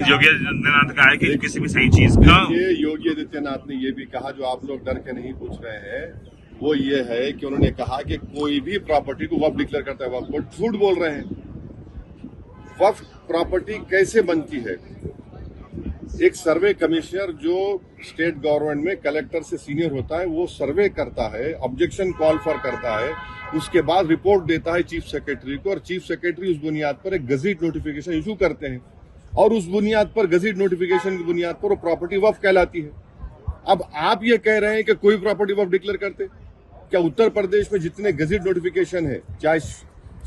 योगी आदित्यनाथ ने कहा है कि किसी भी सही चीज का योगी आदित्यनाथ ने ये भी कहा, जो आप लोग डर के नहीं पूछ रहे हैं, वो ये है कि उन्होंने कहा कि कोई भी प्रॉपर्टी को वक्फ डिक्लेयर करता है। वक्फ बोर्ड झूठ बोल रहे हैं। वक्फ प्रॉपर्टी कैसे बनती है? एक सर्वे कमिश्नर जो स्टेट गवर्नमेंट में कलेक्टर से सीनियर होता है, वो सर्वे करता है, ऑब्जेक्शन कॉल फॉर करता है, उसके बाद रिपोर्ट देता है चीफ सेक्रेटरी को, और चीफ सेक्रेटरी उस बुनियाद पर एक गजीट नोटिफिकेशन इशू करते हैं, और उस बुनियाद पर, गजीट नोटिफिकेशन की बुनियाद पर वो प्रॉपर्टी वक्फ कहलाती है। अब आप ये कह रहे हैं कि कोई प्रॉपर्टी वक्फ डिक्लेयर करते? क्या उत्तर प्रदेश में जितने गजीट नोटिफिकेशन है, चाहे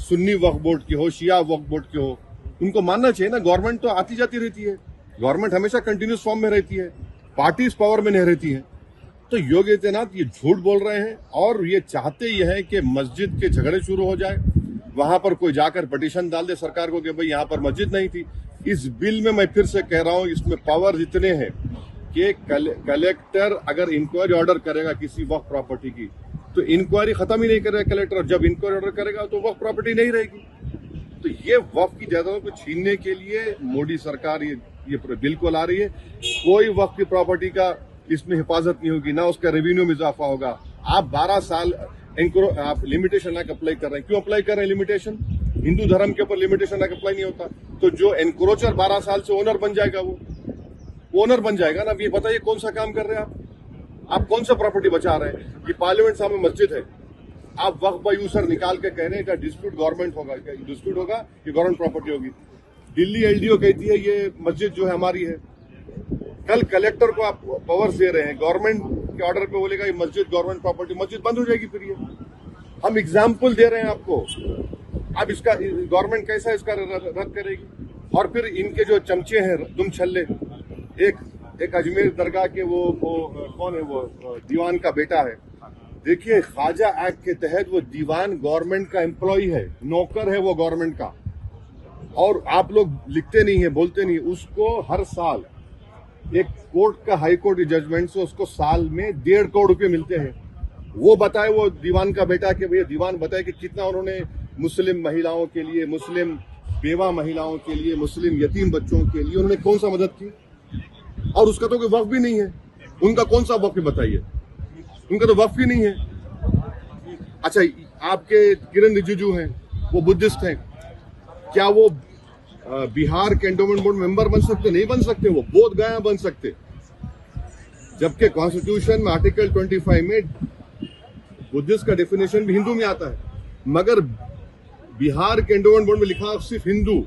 सुन्नी वक्फ बोर्ड के हो, शिया वक्फ बोर्ड के हो, उनको मानना चाहिए ना। गवर्नमेंट तो आती जाती रहती है, गवर्नमेंट हमेशा कंटिन्यूस फॉर्म में रहती है, पार्टीज पावर में नहीं रहती है। तो योगी आदित्यनाथ ये झूठ बोल रहे हैं, और ये चाहते ये हैं कि मस्जिद के झगड़े शुरू हो जाए, वहां पर कोई जाकर पिटीशन डाल दे सरकार को कि भाई यहाँ पर मस्जिद नहीं थी। इस बिल में मैं फिर से कह रहा हूं, इसमें पावर इतने हैं कि कलेक्टर अगर इंक्वायरी ऑर्डर करेगा किसी वक्फ प्रॉपर्टी की, तो इंक्वायरी खत्म ही नहीं करेगा कलेक्टर, और जब इंक्वायरी ऑर्डर करेगा तो वक्फ प्रॉपर्टी नहीं रहेगी। तो ये वक्फ की जायदादों को छीनने के लिए मोदी सरकार ये बिल को ला रही है। कोई वक्फ की प्रॉपर्टी का इसमें हिफाजत नहीं होगी, ना उसका रेवेन्यू में इजाफा होगा। आप 12 साल आप लिमिटेशन एक्ट अप्लाई कर रहे हैं। क्यों अप्लाई कर रहे हैं लिमिटेशन? हिंदू धर्म के ऊपर लिमिटेशन एक्ट अप्लाई नहीं होता। तो जो एनक्रोचर 12 साल से ओनर बन जाएगा, वो ओनर बन जाएगा ना। ये बताइए कौन सा काम कर रहे हैं आप कौन सा प्रॉपर्टी बचा रहे हैं? ये पार्लियामेंट सामने मस्जिद है, आप वक्फ बाय यूजर निकाल के कह रहे हैं कि डिस्प्यूट गवर्नमेंट होगा, क्या डिस्प्यूट होगा? ये गवर्नमेंट प्रॉपर्टी होगी। दिल्ली एलडीओ कहती है ये मस्जिद जो है हमारी है। कल कलेक्टर को आप पावर्स दे रहे हैं, गवर्नमेंट के ऑर्डर पे बोलेगा ये मस्जिद गवर्नमेंट प्रॉपर्टी, मस्जिद बंद हो जाएगी। फिर ये हम एग्जाम्पल दे रहे हैं आपको। अब इसका गवर्नमेंट कैसा इसका रद्द करेगी? और फिर इनके जो चमचे हैं दुम छल्ले, एक अजमेर दरगाह के वो कौन है, वो दीवान का बेटा है। देखिए, ख्वाजा एक्ट के तहत वो दीवान गवर्नमेंट का एम्प्लॉय है, नौकर है वो गवर्नमेंट का, और आप लोग लिखते नहीं है, बोलते नहीं। उसको हर साल एक कोर्ट का, हाई कोर्ट की जजमेंट से उसको साल में 1.5 करोड़ रुपए मिलते हैं। वो बताए, वो दीवान का बेटा कि भैया दीवान बताए कि कितना उन्होंने मुस्लिम महिलाओं के लिए, मुस्लिम बेवा महिलाओं के लिए, मुस्लिम यतीम बच्चों के लिए उन्होंने कौन सा मदद की। और उसका तो कोई वक्फ भी नहीं है। उनका कौन सा वक्फ बताइए? उनका तो वक्फ ही नहीं है। अच्छा, आपके किरण रिजिजू हैं, वो बुद्धिस्ट हैं, क्या वो बिहार के एंडोमेंट बोर्ड मेंबर बन सकते? नहीं बन सकते। वो बोध गया बन सकते, जबकि कॉन्स्टिट्यूशन में आर्टिकल 25 में बुद्धिस्ट का डेफिनेशन भी हिंदू में आता है, मगर बिहार के एंडोमेंट बोर्ड में लिखा सिर्फ हिंदू।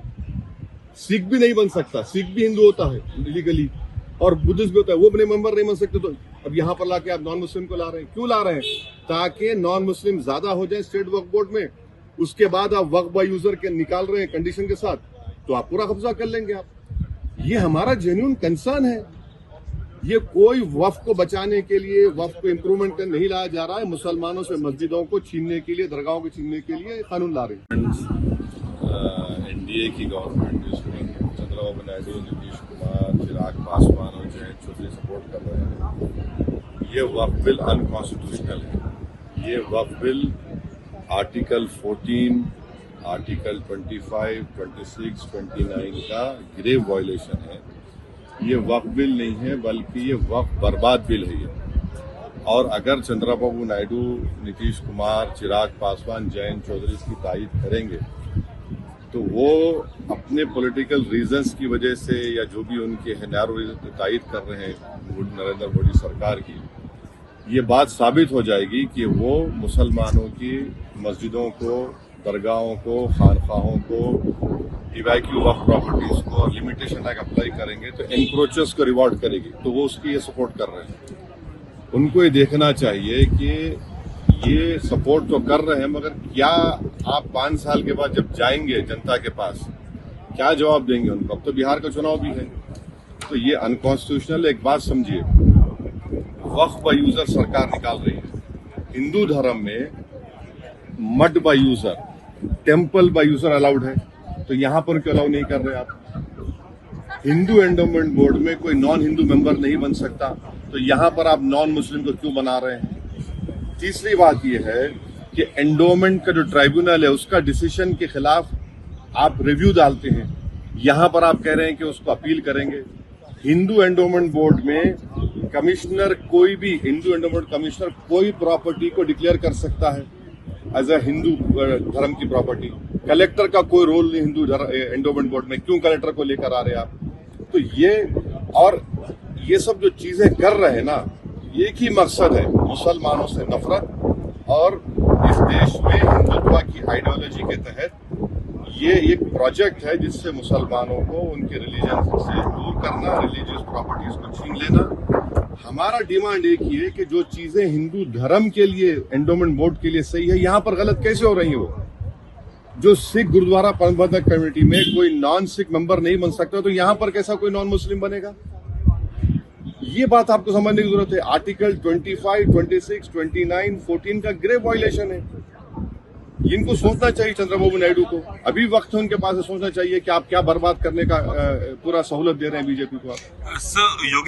सिख भी नहीं बन सकता, सिख भी हिंदू होता है लीगली, और बुद्धिस्ट भी होता है, वो अपने मेंबर नहीं बन सकते। तो अब यहाँ पर लाके आप नॉन मुस्लिम को ला रहे हैं। क्यों ला रहे हैं? ताकि नॉन मुस्लिम ज्यादा हो जाए स्टेट वक्फ बोर्ड में। उसके बाद आप वक्फ बाय यूजर के निकाल रहे हैं कंडीशन के साथ, तो आप पूरा कब्जा कर लेंगे आप। ये हमारा जेन्युइन कंसर्न है। ये कोई वक्फ को बचाने के लिए, वक्फ को इम्प्रूवमेंट कर नहीं लाया जा रहा है। मुसलमानों से मस्जिदों को छीनने के लिए, दरगाहों को छीनने के लिए कानून ला रही है। एनडीए की गवर्नमेंट, जिसमें चंद्रबाबू नायडू, नीतीश कुमार, चिराग पासवान और जयंत चौधरी सपोर्ट कर रहे हैं, ये वक्फ बिल अनकॉन्स्टिट्यूशनल है। ये वक्फ बिल आर्टिकल 14, आर्टिकल 25, 26, 29 का ग्रेव वायलेशन है। ये वक्फ बिल नहीं है, बल्कि ये वक्फ बर्बाद बिल है ये। और अगर चंद्रबाबू नायडू, नीतीश कुमार, चिराग पासवान, जयंत चौधरी इसकी तायीद करेंगे, तो वो अपने पॉलिटिकल रीजंस की वजह से, या जो भी उनके नैरो रीजन तायीद कर रहे हैं नरेंद्र मोदी सरकार की, ये बात साबित हो जाएगी कि वो मुसलमानों की मस्जिदों को, दरगाहों को, खानखाहों को, इवैक्यू वक्फ प्रॉपर्टीज को लिमिटेशन एक्ट अप्लाई करेंगे तो एनक्रोचर्स को रिवॉर्ड करेगी। तो वो उसकी ये सपोर्ट कर रहे हैं। उनको ये देखना चाहिए कि ये सपोर्ट तो कर रहे हैं, मगर क्या आप 5 साल के बाद जब जाएंगे जनता के पास, क्या जवाब देंगे उनको? अब तो बिहार का चुनाव भी है। तो ये अनकॉन्स्टिट्यूशनल। एक बात समझिए, वक्फ बाय यूजर सरकार निकाल रही है। हिंदू धर्म में mud by user, temple by user allowed है, तो यहां पर क्यों अलाउ नहीं कर रहे आप? हिंदू एंडोमेंट बोर्ड में कोई नॉन हिंदू मेंबर नहीं बन सकता, तो यहां पर आप नॉन मुस्लिम को क्यों बना रहे हैं? तीसरी बात यह है कि एंडोमेंट का जो ट्राइब्यूनल है, उसका डिसीजन के खिलाफ आप रिव्यू डालते हैं। यहां पर आप कह रहे हैं कि उसको अपील करेंगे। हिंदू एंडोमेंट बोर्ड में कमिश्नर कोई भी हिंदू एंडोमेंट कमिश्नर कोई प्रॉपर्टी को डिक्लेयर कर सकता है एज अ हिंदू धर्म की प्रॉपर्टी। कलेक्टर का कोई रोल नहीं हिंदू एंडोमेंट बोर्ड में। क्यों कलेक्टर को लेकर आ रहे हैं आप? तो ये सब जो चीजें कर रहे हैं ना, एक ही मकसद है, मुसलमानों से नफरत और इस देश में हिंदुत्व की आइडियोलॉजी के तहत ये एक प्रोजेक्ट है जिससे मुसलमानों को उनके रिलीजन से दूर करना, रिलीजियस प्रॉपर्टीज को छीन लेना। हमारा डिमांड एक ही है कि जो चीजें हिंदू धर्म के लिए एंडोमेंट बोर्ड के लिए सही है, यहां पर गलत कैसे हो रही है? वो जो सिख गुरुद्वारा प्रबंधक कमेटी में कोई नॉन सिख मेंबर नहीं बन सकता, तो यहां पर कैसा कोई नॉन मुस्लिम बनेगा? ये बात आपको समझने की जरूरत है। आर्टिकल 25, 26, 29, 14 का ग्रेव वायलेशन है। इनको सोचना चाहिए चंद्रबाबू नायडू को। अभी वक्त है उनके पास सोचना चाहिए कि आप क्या बर्बाद करने का पूरा सहूलत दे रहे हैं बीजेपी को आप। सर, योगी